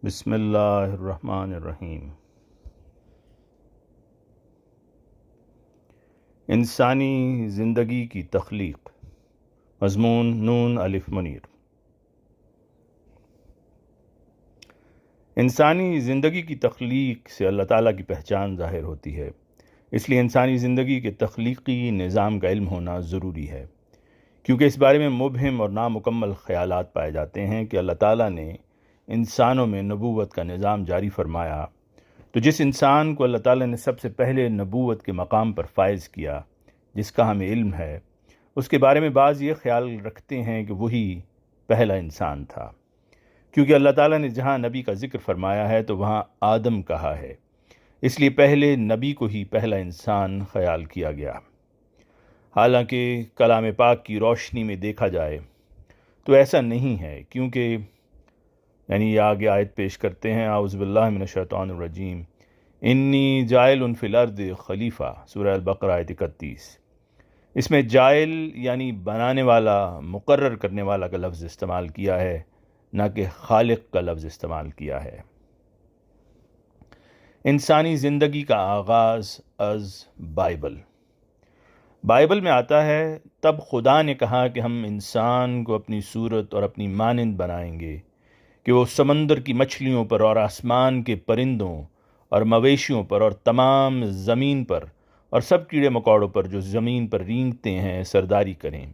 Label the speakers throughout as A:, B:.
A: بسم اللہ الرحمن الرحیم۔ انسانی زندگی کی تخلیق، مضمون نون الف منیر۔ انسانی زندگی کی تخلیق سے اللہ تعالیٰ کی پہچان ظاہر ہوتی ہے، اس لیے انسانی زندگی کے تخلیقی نظام کا علم ہونا ضروری ہے، کیونکہ اس بارے میں مبہم اور نامکمل خیالات پائے جاتے ہیں کہ اللہ تعالیٰ نے انسانوں میں نبوت کا نظام جاری فرمایا، تو جس انسان کو اللہ تعالیٰ نے سب سے پہلے نبوت کے مقام پر فائز کیا، جس کا ہمیں علم ہے، اس کے بارے میں بعض یہ خیال رکھتے ہیں کہ وہی پہلا انسان تھا، کیونکہ اللہ تعالیٰ نے جہاں نبی کا ذکر فرمایا ہے تو وہاں آدم کہا ہے، اس لیے پہلے نبی کو ہی پہلا انسان خیال کیا گیا۔ حالانکہ کلام پاک کی روشنی میں دیکھا جائے تو ایسا نہیں ہے، کیونکہ یہ آگے آیت پیش کرتے ہیں، اعوذ باللہ من الشیطان الرجیم، انی جائل فی الارض خلیفہ، سورہ البقرہ آیت 31۔ اس میں جائل یعنی بنانے والا، مقرر کرنے والا کا لفظ استعمال کیا ہے، نہ کہ خالق کا لفظ استعمال کیا ہے۔ انسانی زندگی کا آغاز از بائبل میں آتا ہے، تب خدا نے کہا کہ ہم انسان کو اپنی صورت اور اپنی مانند بنائیں گے کہ وہ سمندر کی مچھلیوں پر اور آسمان کے پرندوں اور مویشیوں پر اور تمام زمین پر اور سب کیڑے مکوڑوں پر جو زمین پر رینگتے ہیں سرداری کریں۔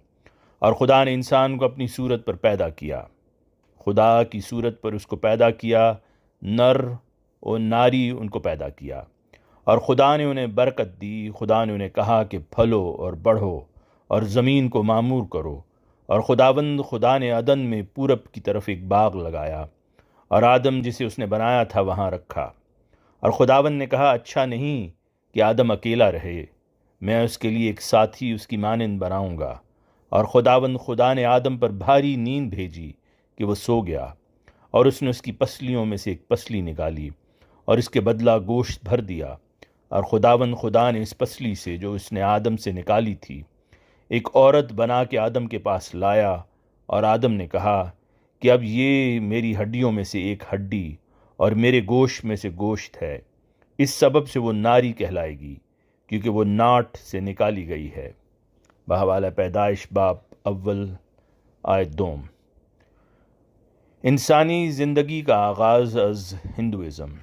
A: اور خدا نے انسان کو اپنی صورت پر پیدا کیا، خدا کی صورت پر اس کو پیدا کیا، نر و ناری ان کو پیدا کیا، اور خدا نے انہیں برکت دی، خدا نے انہیں کہا کہ پھلو اور بڑھو اور زمین کو معمور کرو۔ اور خداوند خدا نے عدن میں پورب کی طرف ایک باغ لگایا اور آدم جسے اس نے بنایا تھا وہاں رکھا، اور خداوند نے کہا اچھا نہیں کہ آدم اکیلا رہے، میں اس کے لیے ایک ساتھی اس کی مانند بناؤں گا۔ اور خداوند خدا نے آدم پر بھاری نیند بھیجی کہ وہ سو گیا، اور اس نے اس کی پسلیوں میں سے ایک پسلی نکالی اور اس کے بدلہ گوشت بھر دیا، اور خداوند خدا نے اس پسلی سے جو اس نے آدم سے نکالی تھی ایک عورت بنا کے آدم کے پاس لایا، اور آدم نے کہا کہ اب یہ میری ہڈیوں میں سے ایک ہڈی اور میرے گوشت میں سے گوشت ہے، اس سبب سے وہ ناری کہلائے گی، کیونکہ وہ ناٹ سے نکالی گئی ہے۔ بحوالہ پیدائش باب اول آیت 2۔ انسانی زندگی کا آغاز از ہندوازم۔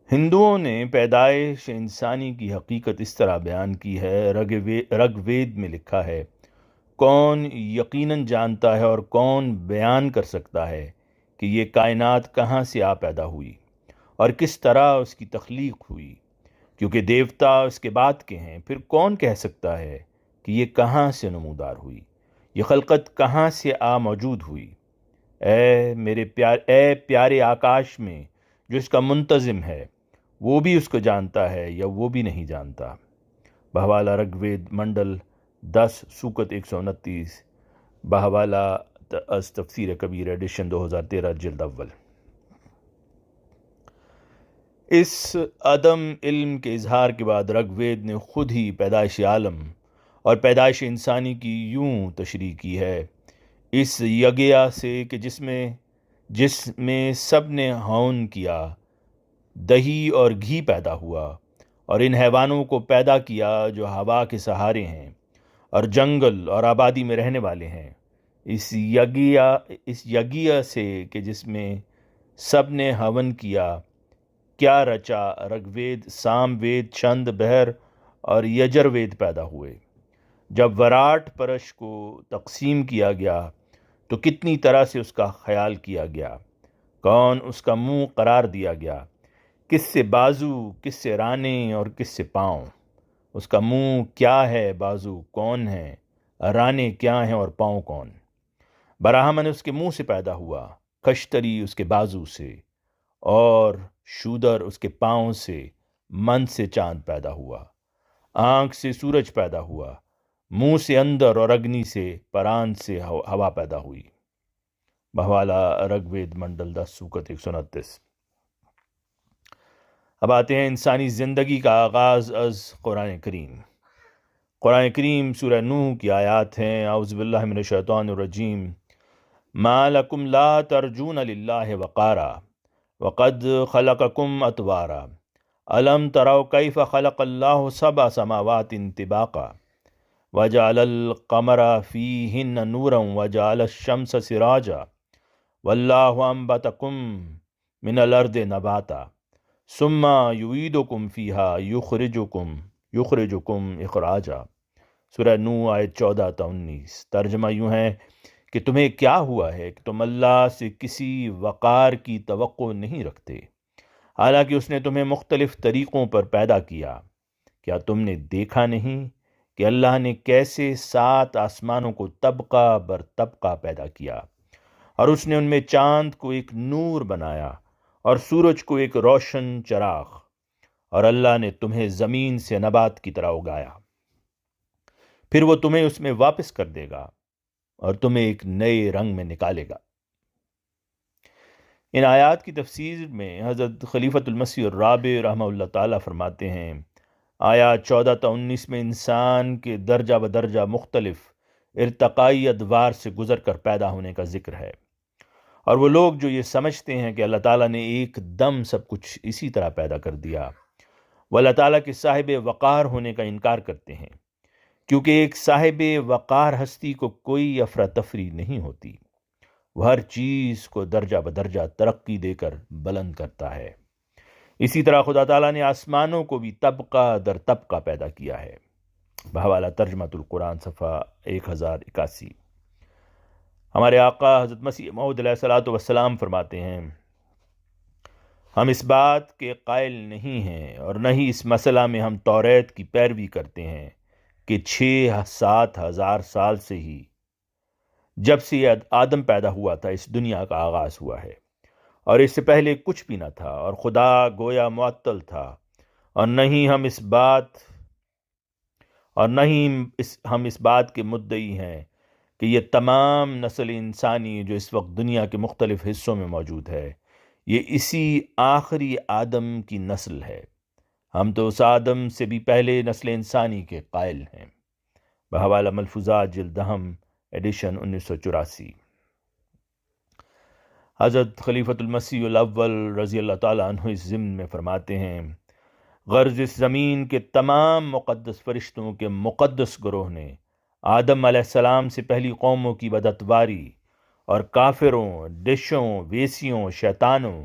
A: ہندوؤں نے پیدائش انسانی کی حقیقت اس طرح بیان کی ہے، رگ وید میں لکھا ہے، کون یقیناً جانتا ہے اور کون بیان کر سکتا ہے کہ یہ کائنات کہاں سے آ پیدا ہوئی اور کس طرح اس کی تخلیق ہوئی، کیونکہ دیوتا اس کے بعد کے ہیں، پھر کون کہہ سکتا ہے کہ یہ کہاں سے نمودار ہوئی، یہ خلقت کہاں سے موجود ہوئی۔ اے پیارے آکاش میں جو اس کا منتظم ہے، وہ بھی اس کو جانتا ہے یا وہ بھی نہیں جانتا۔ بحوالہ رگ وید منڈل 10 سوکت 129، بحوالہ از تفسیر کبیر ایڈیشن 2013 جلد اول۔ اس عدم علم کے اظہار کے بعد رگ وید نے خود ہی پیدائش عالم اور پیدائش انسانی کی یوں تشریح کی ہے، اس یگیا سے کہ جس میں سب نے ہون کیا، دہی اور گھی پیدا ہوا، اور ان حیوانوں کو پیدا کیا جو ہوا کے سہارے ہیں اور جنگل اور آبادی میں رہنے والے ہیں، اس یگیا سے کہ جس میں سب نے ہون کیا، کیا رچا، رگ وید، سام وید، چھند، بہر اور یجر وید پیدا ہوئے۔ جب وراٹ پرش کو تقسیم کیا گیا تو کتنی طرح سے اس کا خیال کیا گیا، کون اس کا منہ قرار دیا گیا، کس سے بازو، کس سے رانے اور کس سے پاؤں، اس کا منہ کیا ہے، بازو کون ہیں، رانے کیا ہیں اور پاؤں کون۔ براہمن اس کے منہ سے پیدا ہوا، کشتری اس کے بازو سے، اور شودر اس کے پاؤں سے، من سے چاند پیدا ہوا، آنکھ سے سورج پیدا ہوا، منہ سے اندر اور اگنی سے، پران سے ہوا پیدا ہوئی۔ بحوالہ رگ وید منڈل 10 سوکت 129۔ اب آتے ہیں انسانی زندگی کا آغاز از قرآن کریم۔ قرآن کریم سورہ نوح کی آیات ہیں، اعوذ باللہ من الشیطان الرجیم، ما لکم لا ترجون للہ وقارا وقد خلقکم اتوارا الم تروا کیف خلق اللہ سبع سماوات طباقا وجعل القمر فیہن نورا وجعل الشمس سراجا واللہ انبتکم من الارض نباتا ثم یعیدکم فیہا یخرجکم اخراجا۔ سورہ نو آیت 14 تا 19۔ ترجمہ یوں ہے کہ تمہیں کیا ہوا ہے کہ تم اللہ سے کسی وقار کی توقع نہیں رکھتے، حالانکہ اس نے تمہیں مختلف طریقوں پر پیدا کیا۔ کیا تم نے دیکھا نہیں کہ اللہ نے کیسے 7 آسمانوں کو طبقہ بر طبقہ پیدا کیا، اور اس نے ان میں چاند کو ایک نور بنایا اور سورج کو ایک روشن چراغ، اور اللہ نے تمہیں زمین سے نبات کی طرح اگایا، پھر وہ تمہیں اس میں واپس کر دے گا اور تمہیں ایک نئے رنگ میں نکالے گا۔ ان آیات کی تفسیر میں حضرت خلیفۃ المسیح الرابع رحمہ اللہ تعالیٰ فرماتے ہیں، آیات 14 تا 19 میں انسان کے درجہ بدرجہ مختلف ارتقائی ادوار سے گزر کر پیدا ہونے کا ذکر ہے، اور وہ لوگ جو یہ سمجھتے ہیں کہ اللہ تعالیٰ نے ایک دم سب کچھ اسی طرح پیدا کر دیا، وہ اللہ تعالیٰ کے صاحب وقار ہونے کا انکار کرتے ہیں، کیونکہ ایک صاحب وقار ہستی کو کوئی افراتفری نہیں ہوتی، وہ ہر چیز کو درجہ بدرجہ ترقی دے کر بلند کرتا ہے۔ اسی طرح خدا تعالیٰ نے آسمانوں کو بھی طبقہ در طبقہ پیدا کیا ہے۔ بحوالہ ترجمۃ القرآن صفحہ 1081۔ ہمارے آقا حضرت مسیح موعود علیہ الصلوۃ والسلام فرماتے ہیں، ہم اس بات کے قائل نہیں ہیں اور نہ ہی اس مسئلہ میں ہم توریت کی پیروی کرتے ہیں کہ 6-7 ہزار سال سے ہی جب سے آدم پیدا ہوا تھا اس دنیا کا آغاز ہوا ہے، اور اس سے پہلے کچھ بھی نہ تھا، اور خدا گویا معطل تھا، اور نہ ہی ہم اس بات کے مدعی ہیں کہ یہ تمام نسل انسانی جو اس وقت دنیا کے مختلف حصوں میں موجود ہے، یہ اسی آخری آدم کی نسل ہے۔ ہم تو اس آدم سے بھی پہلے نسل انسانی کے قائل ہیں۔ بحوالہ ملفوظات جلد دہم ایڈیشن 1984۔ حضرت خلیفۃ المسیح الاول رضی اللہ تعالیٰ عنہ اس ضمن میں فرماتے ہیں، غرض اس زمین کے تمام مقدس فرشتوں کے مقدس گروہ نے آدم علیہ السلام سے پہلی قوموں کی بدعتباری اور کافروں، ڈشوں، ویسیوں، شیطانوں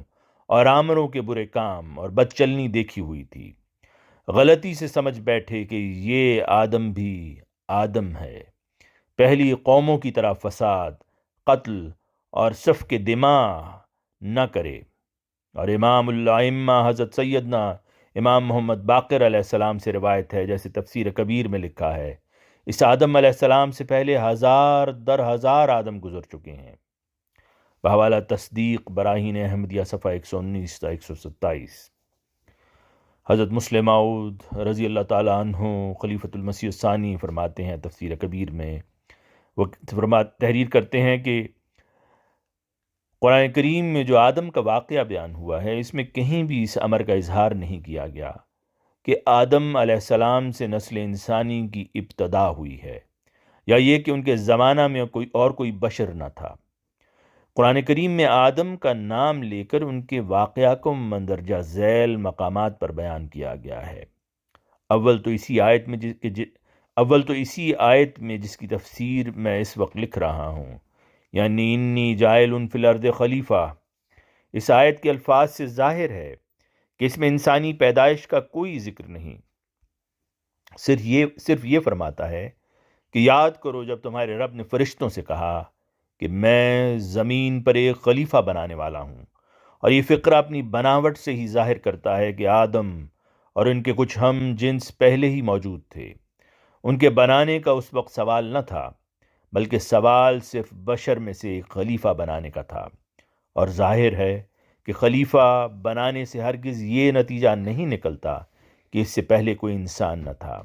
A: اور آمروں کے برے کام اور بدچلنی دیکھی ہوئی تھی۔ غلطی سے سمجھ بیٹھے کہ یہ آدم بھی آدم ہے، پہلی قوموں کی طرح فساد، قتل اور سفک دماء نہ کرے۔ اور امام الائمہ حضرت سیدنا امام محمد باقر علیہ السلام سے روایت ہے، جیسے تفسیر کبیر میں لکھا ہے، اس آدم علیہ السلام سے پہلے 1000 در 1000 آدم گزر چکے ہیں۔ بحوالہ تصدیق براہین احمدیہ صفحہ 119 تا 127۔ حضرت مسلم موعود رضی اللہ تعالیٰ عنہ خلیفۃ المسیح الثانی فرماتے ہیں تفسیر کبیر میں، وہ تحریر کرتے ہیں کہ قرآن کریم میں جو آدم کا واقعہ بیان ہوا ہے، اس میں کہیں بھی اس امر کا اظہار نہیں کیا گیا کہ آدم علیہ السلام سے نسل انسانی کی ابتدا ہوئی ہے، یا یہ کہ ان کے زمانہ میں کوئی بشر نہ تھا۔ قرآن کریم میں آدم کا نام لے کر ان کے واقعہ کو مندرجہ ذیل مقامات پر بیان کیا گیا ہے۔ اول تو اسی آیت میں جس کی تفسیر میں اس وقت لکھ رہا ہوں، یعنی انی جائل فی الارض خلیفہ، اس آیت کے الفاظ سے ظاہر ہے کہ اس میں انسانی پیدائش کا کوئی ذکر نہیں، صرف یہ فرماتا ہے کہ یاد کرو جب تمہارے رب نے فرشتوں سے کہا کہ میں زمین پر ایک خلیفہ بنانے والا ہوں، اور یہ فقرہ اپنی بناوٹ سے ہی ظاہر کرتا ہے کہ آدم اور ان کے کچھ ہم جنس پہلے ہی موجود تھے۔ ان کے بنانے کا اس وقت سوال نہ تھا، بلکہ سوال صرف بشر میں سے ایک خلیفہ بنانے کا تھا، اور ظاہر ہے کہ خلیفہ بنانے سے ہرگز یہ نتیجہ نہیں نکلتا کہ اس سے پہلے کوئی انسان نہ تھا،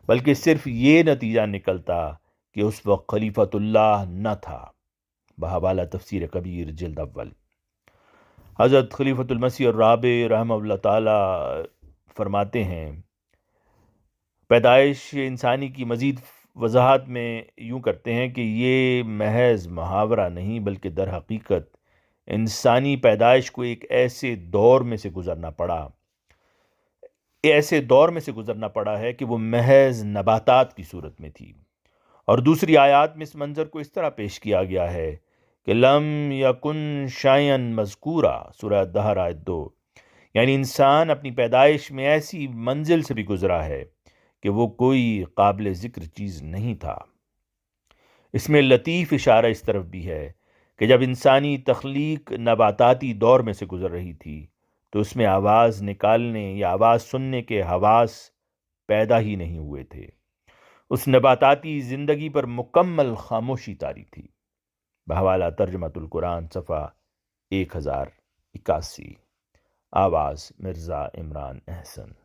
A: بلکہ صرف یہ نتیجہ نکلتا کہ اس وقت خلیفۃ اللہ نہ تھا۔ بحوالہ تفسیر کبیر جلد اول۔ حضرت خلیفۃ المسیح الرابع رحمہ اللہ تعالی فرماتے ہیں، پیدائش انسانی کی مزید وضاحت میں یوں کرتے ہیں کہ یہ محض محاورہ نہیں بلکہ در حقیقت انسانی پیدائش کو ایک ایسے دور میں سے گزرنا پڑا ہے کہ وہ محض نباتات کی صورت میں تھی۔ اور دوسری آیات میں اس منظر کو اس طرح پیش کیا گیا ہے کہ لم یکن شیئن مذکورا، سورہ دہر آیت 2، یعنی انسان اپنی پیدائش میں ایسی منزل سے بھی گزرا ہے کہ وہ کوئی قابل ذکر چیز نہیں تھا۔ اس میں لطیف اشارہ اس طرف بھی ہے کہ جب انسانی تخلیق نباتاتی دور میں سے گزر رہی تھی تو اس میں آواز نکالنے یا آواز سننے کے حواس پیدا ہی نہیں ہوئے تھے۔ اس نباتاتی زندگی پر مکمل خاموشی طاری تھی۔ بحوالہ ترجمۃ القرآن صفحہ 1081۔ آواز مرزا عمران احسن۔